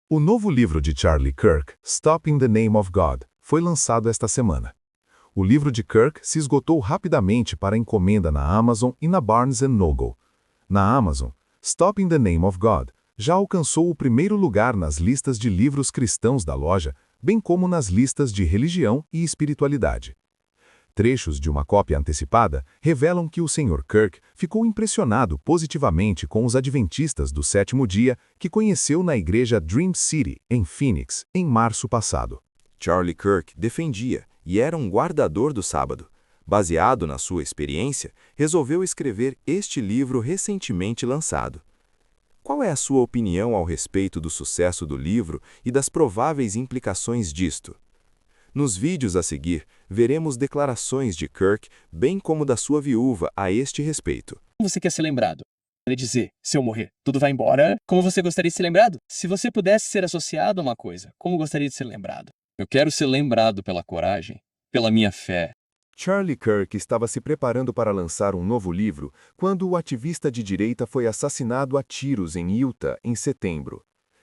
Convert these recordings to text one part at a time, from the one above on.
O novo livro de Charlie Kirk, Stop in the Name of God, foi lançado esta semana. O livro de Kirk se esgotou rapidamente para encomenda na Amazon e na Barnes Noble. Na Amazon, Stop in the Name of God já alcançou o primeiro lugar nas listas de livros cristãos da loja, bem como nas listas de religião e espiritualidade. Trechos de uma cópia antecipada revelam que o Sr. Kirk ficou impressionado positivamente com os adventistas do sétimo dia que conheceu na igreja Dream City, em Phoenix, em março passado. Charlie Kirk defendia e era um guardador do sábado. Baseado na sua experiência, resolveu escrever este livro recentemente lançado. Qual é a sua opinião ao respeito do sucesso do livro e das prováveis implicações disto? Nos vídeos a seguir, veremos declarações de Kirk, bem como da sua viúva, a este respeito. Como você quer ser lembrado? Ele dizer, se eu morrer, tudo vai embora. Como você gostaria de ser lembrado? Se você pudesse ser associado a uma coisa, como gostaria de ser lembrado? Eu quero ser lembrado pela coragem, pela minha fé. Charlie Kirk estava se preparando para lançar um novo livro quando o ativista de direita foi assassinado a tiros em Utah em setembro.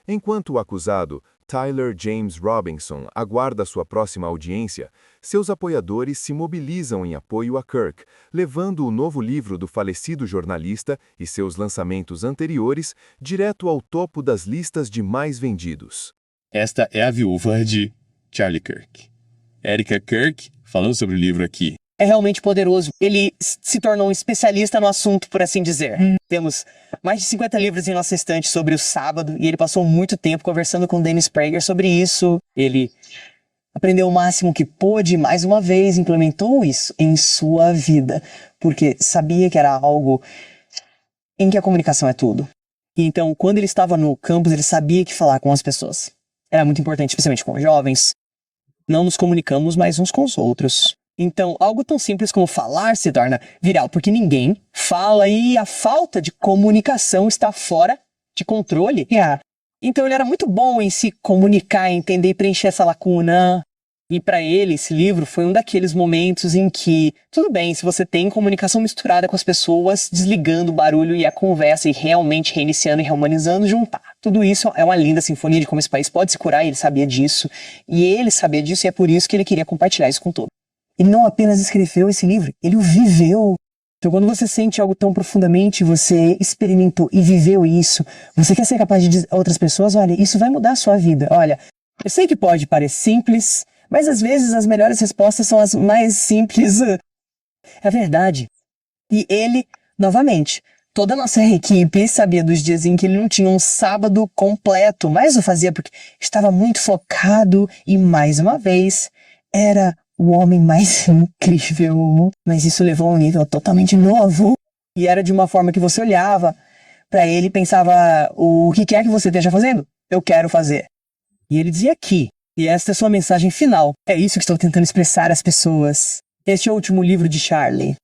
Enquanto o acusado, Tyler James Robinson, aguarda sua próxima audiência, seus apoiadores se mobilizam em apoio a Kirk, levando o novo livro do falecido jornalista e seus lançamentos anteriores direto ao topo das listas de mais vendidos. Esta é a viúva de Charlie Kirk. Erica Kirk, falando sobre o livro aqui. É realmente poderoso. Ele se tornou um especialista no assunto, por assim dizer. Temos mais de 50 livros em nossa estante sobre o sábado e ele passou muito tempo conversando com Dennis Prager sobre isso. Ele aprendeu o máximo que pôde e, mais uma vez, implementou isso em sua vida, porque sabia que era algo em que a comunicação é tudo. E então, quando ele estava no campus, ele sabia que falar com as pessoas era muito importante, especialmente com os jovens. Não nos comunicamos mais uns com os outros. Então, algo tão simples como falar se torna viral, porque ninguém fala e a falta de comunicação está fora de controle. Então, ele era muito bom em se comunicar, entender e preencher essa lacuna. E para ele, esse livro foi um daqueles momentos em que, tudo bem, se você tem comunicação misturada com as pessoas, desligando o barulho e a conversa e realmente reiniciando e rehumanizando, juntar. Tudo isso é uma linda sinfonia de como esse país pode se curar, e ele sabia disso. E ele sabia disso e é por isso que ele queria compartilhar isso com todos. Ele não apenas escreveu esse livro, ele o viveu. Então, quando você sente algo tão profundamente, você experimentou e viveu isso, você quer ser capaz de dizer a outras pessoas, olha, isso vai mudar a sua vida. Olha, eu sei que pode parecer simples, mas às vezes as melhores respostas são as mais simples. É verdade. E ele, novamente, toda a nossa equipe sabia dos dias em que ele não tinha um sábado completo, mas o fazia porque estava muito focado e, mais uma vez, era o homem mais incrível. Mas isso levou a um nível totalmente novo. E era de uma forma que você olhava para ele e pensava, o que quer que você esteja fazendo? Eu quero fazer. E ele dizia aqui, e esta é a sua mensagem final. É isso que estou tentando expressar às pessoas. Este é o último livro de Charlie.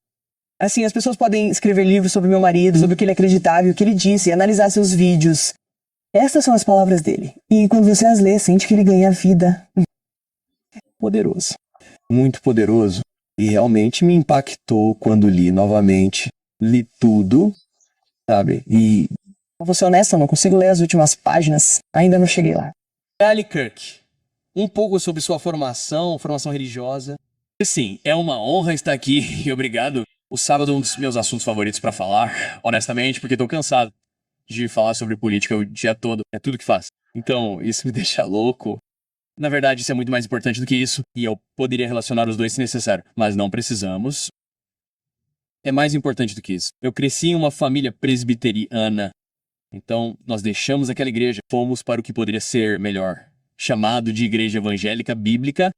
Assim, as pessoas podem escrever livros sobre meu marido, sobre o que ele acreditava e o que ele disse, e analisar seus vídeos. Estas são as palavras dele. E quando você as lê, sente que ele ganha vida. Poderoso. Muito poderoso. E realmente me impactou quando li novamente. Li tudo, sabe? E, vou ser honesto, eu não consigo ler as últimas páginas. Ainda não cheguei lá. Charlie Kirk. Um pouco sobre sua formação religiosa. Sim, é uma honra estar aqui e obrigado. O sábado é um dos meus assuntos favoritos para falar, honestamente, porque estou cansado de falar sobre política o dia todo. É tudo que faço. Então, isso me deixa louco. Na verdade, isso é muito mais importante do que isso, e eu poderia relacionar os dois se necessário, mas não precisamos. É mais importante do que isso. Eu cresci em uma família presbiteriana, então nós deixamos aquela igreja, fomos para o que poderia ser melhor, chamado de igreja evangélica bíblica,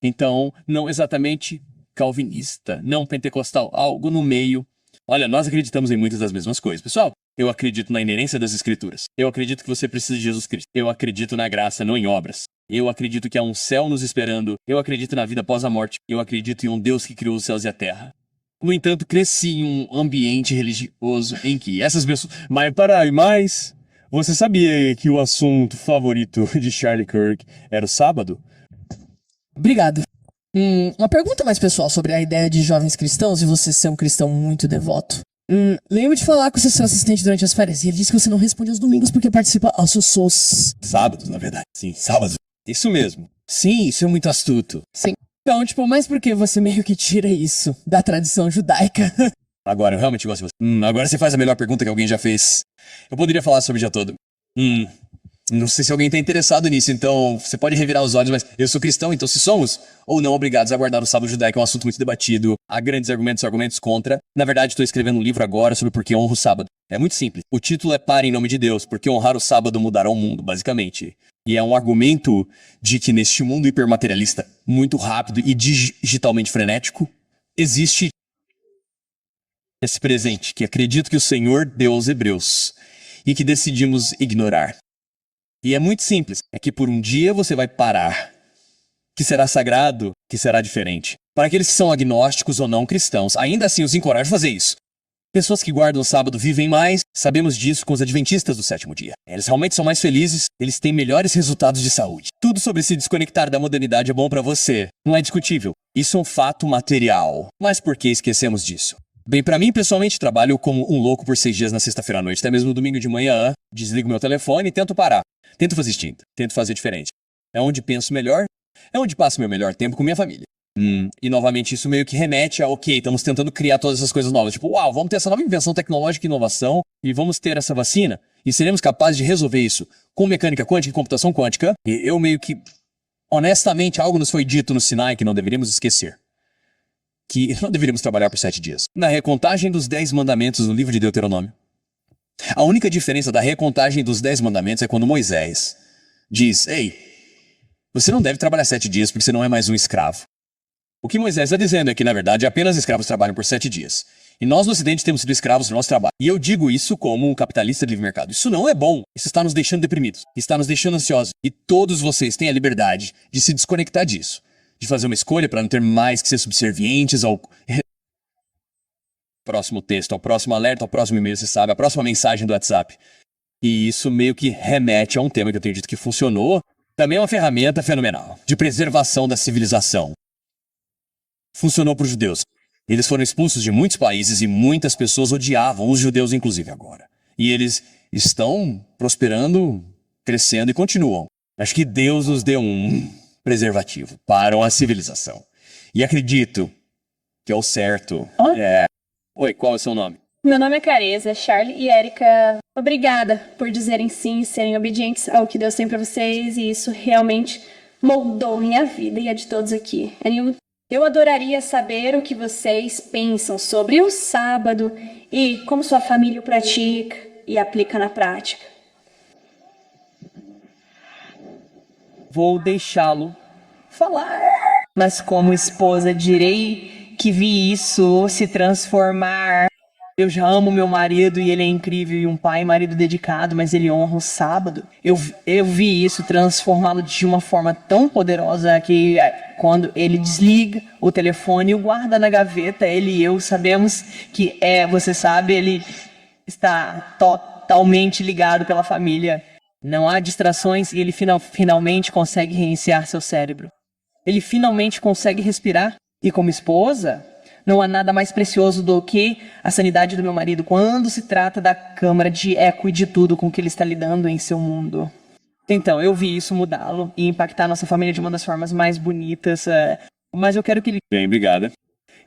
então não exatamente calvinista, não pentecostal, algo no meio. Olha, nós acreditamos em muitas das mesmas coisas, pessoal. Eu acredito na inerência das escrituras. Eu acredito que você precisa de Jesus Cristo. Eu acredito na graça, não em obras. Eu acredito que há um céu nos esperando. Eu acredito na vida após a morte. Eu acredito em um Deus que criou os céus e a terra. No entanto, cresci em um ambiente religioso em que essas pessoas... Mas você sabia que o assunto favorito de Charlie Kirk era o sábado? Obrigado. Uma pergunta mais pessoal sobre a ideia de jovens cristãos e você ser um cristão muito devoto. Lembro de falar com o seu assistente durante as férias e ele disse que você não responde aos domingos porque participa aos seus shows. Sábados, na verdade. Sim, sábados. Isso mesmo. Sim, isso é muito astuto. Sim. Então, tipo, mas por que você meio que tira isso da tradição judaica? Agora, eu realmente gosto de você. Agora você faz a melhor pergunta que alguém já fez. Eu poderia falar sobre o dia todo. Não sei se alguém tá interessado nisso, então você pode revirar os olhos, mas eu sou cristão, então se somos ou não obrigados a guardar o sábado judaico é um assunto muito debatido. Há grandes argumentos e argumentos contra. Na verdade, estou escrevendo um livro agora sobre por que honro o sábado. É muito simples. O título é Pare em nome de Deus, porque honrar o sábado mudará o mundo, basicamente. E é um argumento de que neste mundo hipermaterialista, muito rápido e digitalmente frenético, existe esse presente que acredito que o Senhor deu aos hebreus e que decidimos ignorar. E é muito simples, é que por um dia você vai parar, que será sagrado, que será diferente. Para aqueles que são agnósticos ou não cristãos, ainda assim os encorajo a fazer isso. Pessoas que guardam o sábado vivem mais, sabemos disso com os adventistas do sétimo dia. Eles realmente são mais felizes, eles têm melhores resultados de saúde. Tudo sobre se desconectar da modernidade é bom para você, não é discutível. Isso é um fato material. Mas por que esquecemos disso? Bem, pra mim, pessoalmente, trabalho como um louco por 6 dias na sexta-feira à noite, até mesmo no domingo de manhã, desligo meu telefone e tento parar. Tento fazer distinto, tento fazer diferente. É onde penso melhor, é onde passo meu melhor tempo com minha família. E novamente isso meio que remete a, ok, estamos tentando criar todas essas coisas novas. Tipo, uau, vamos ter essa nova invenção tecnológica e inovação e vamos ter essa vacina e seremos capazes de resolver isso com mecânica quântica e computação quântica. E eu meio que, honestamente, algo nos foi dito no Sinai que não deveríamos esquecer. Que não deveríamos trabalhar por 7 dias. Na recontagem dos 10 mandamentos no livro de Deuteronômio. A única diferença da recontagem dos 10 mandamentos é quando Moisés diz, ei, você não deve trabalhar 7 dias porque você não é mais um escravo. O que Moisés está dizendo é que, na verdade, apenas escravos trabalham por 7 dias. E nós no Ocidente temos sido escravos do nosso trabalho. E eu digo isso como um capitalista de livre mercado. Isso não é bom. Isso está nos deixando deprimidos. Está nos deixando ansiosos. E todos vocês têm a liberdade de se desconectar disso. De fazer uma escolha para não ter mais que ser subservientes ao próximo texto, ao próximo alerta, ao próximo e-mail, você sabe, a próxima mensagem do WhatsApp. E isso meio que remete a um tema que eu tenho dito que funcionou. Também é uma ferramenta fenomenal de preservação da civilização. Funcionou para os judeus. Eles foram expulsos de muitos países e muitas pessoas odiavam os judeus, inclusive agora. E eles estão prosperando, crescendo e continuam. Acho que Deus nos deu um preservativo para a civilização. E acredito que é o certo. Oi, qual é o seu nome? Meu nome é Careza, Charlie e Erika. Obrigada por dizerem sim e serem obedientes ao que Deus tem para vocês. E isso realmente moldou minha vida e a de todos aqui. Eu adoraria saber o que vocês pensam sobre o sábado e como sua família o pratica e aplica na prática. Vou deixá-lo falar. Mas como esposa direi que vi isso se transformar. Eu já amo meu marido e ele é incrível e um pai e marido dedicado, mas ele honra o sábado. Eu vi isso transformá-lo de uma forma tão poderosa que quando ele desliga o telefone e o guarda na gaveta, ele e eu sabemos que você sabe, ele está totalmente ligado pela família. Não há distrações e ele finalmente consegue reiniciar seu cérebro. Ele finalmente consegue respirar. E como esposa, não há nada mais precioso do que a sanidade do meu marido quando se trata da câmara de eco e de tudo com que ele está lidando em seu mundo. Então, eu vi isso mudá-lo e impactar nossa família de uma das formas mais bonitas. Mas eu quero que ele... Bem, obrigada.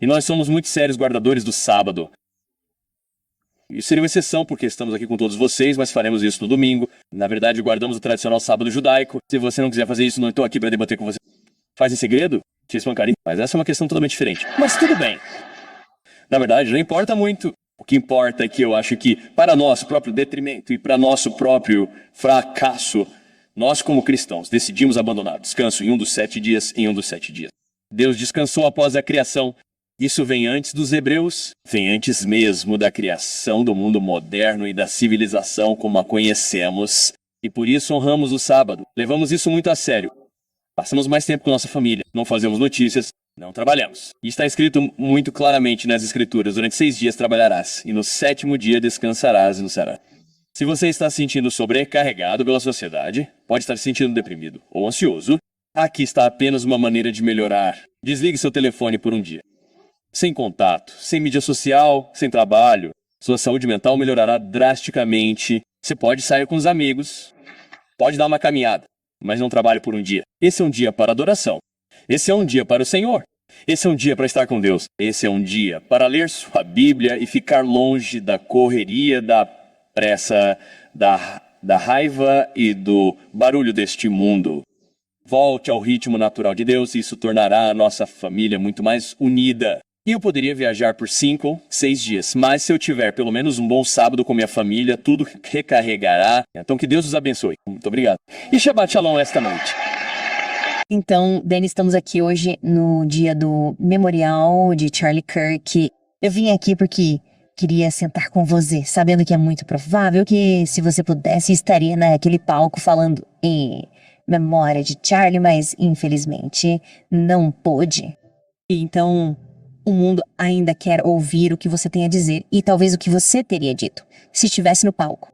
E nós somos muito sérios guardadores do sábado. Isso seria uma exceção, porque estamos aqui com todos vocês, mas faremos isso no domingo. Na verdade, guardamos o tradicional sábado judaico. Se você não quiser fazer isso, não estou aqui para debater com você. Faz em segredo? Te espancaria. Mas essa é uma questão totalmente diferente. Mas tudo bem. Na verdade, não importa muito. O que importa é que eu acho que, para nosso próprio detrimento e para nosso próprio fracasso, nós, como cristãos, decidimos abandonar o descanso em um dos 7 dias, Deus descansou após a criação. Isso vem antes dos hebreus, vem antes mesmo da criação do mundo moderno e da civilização como a conhecemos. E por isso honramos o sábado. Levamos isso muito a sério. Passamos mais tempo com nossa família, não fazemos notícias, não trabalhamos. E está escrito muito claramente nas escrituras, durante 6 dias trabalharás, e no 7º dia descansarás e no será. Se você está se sentindo sobrecarregado pela sociedade, pode estar se sentindo deprimido ou ansioso, aqui está apenas uma maneira de melhorar. Desligue seu telefone por um dia. Sem contato, sem mídia social, sem trabalho, Sua saúde mental melhorará drasticamente. Você pode sair com os amigos, pode dar uma caminhada, mas não trabalhe por um dia. Esse é um dia para adoração. Esse é um dia para o Senhor. Esse é um dia para estar com Deus. Esse é um dia para ler sua Bíblia e ficar longe da correria, da pressa, da raiva e do barulho deste mundo. Volte ao ritmo natural de Deus e isso tornará a nossa família muito mais unida. E eu poderia viajar por 5 ou 6 dias, mas se eu tiver pelo menos um bom sábado com minha família, tudo recarregará. Então que Deus os abençoe. Muito obrigado. E Shabbat Shalom esta noite. Então, Dani, estamos aqui hoje no dia do memorial de Charlie Kirk. Eu vim aqui porque queria sentar com você, sabendo que é muito provável que, se você pudesse, estaria naquele palco falando em memória de Charlie, mas infelizmente não pôde. Então, o mundo ainda quer ouvir o que você tem a dizer e talvez o que você teria dito se estivesse no palco.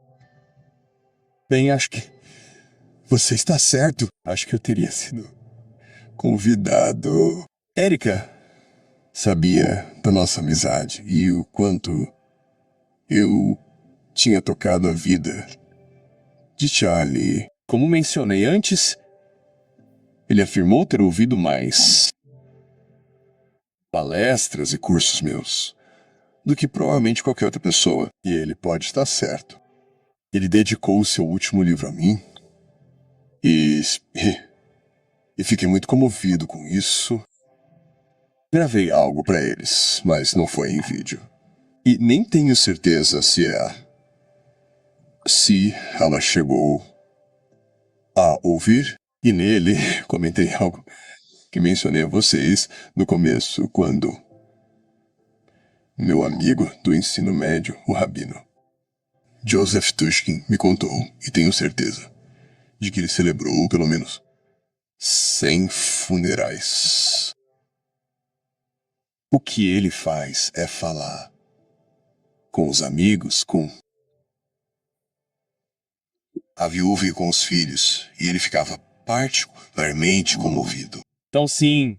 Bem, acho que você está certo. Acho que eu teria sido convidado. Érica sabia da nossa amizade e o quanto eu tinha tocado a vida de Charlie. Como mencionei antes, ele afirmou ter ouvido mais palestras e cursos meus do que provavelmente qualquer outra pessoa. E ele pode estar certo. Ele dedicou o seu último livro a mim e fiquei muito comovido com isso. Gravei algo para eles, mas não foi em vídeo. E nem tenho certeza se ela chegou a ouvir. E nele comentei algo que mencionei a vocês no começo, quando meu amigo do ensino médio, o rabino Joseph Tushkin, me contou, e tenho certeza, de que ele celebrou pelo menos 100 funerais. O que ele faz é falar com os amigos, com a viúva e com os filhos, e ele ficava particularmente comovido. Então, sim,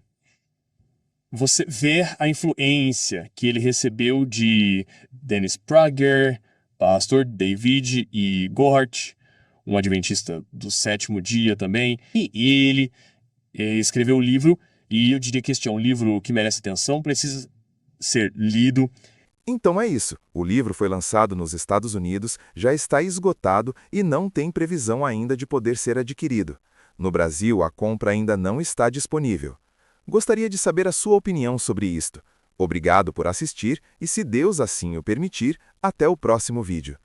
você vê a influência que ele recebeu de Dennis Prager, Pastor David E. Gort, um adventista do sétimo dia também, e ele escreveu o livro, e eu diria que este é um livro que merece atenção, precisa ser lido. Então é isso. O livro foi lançado nos Estados Unidos, já está esgotado e não tem previsão ainda de poder ser adquirido. No Brasil, a compra ainda não está disponível. Gostaria de saber a sua opinião sobre isto. Obrigado por assistir e, se Deus assim o permitir, até o próximo vídeo.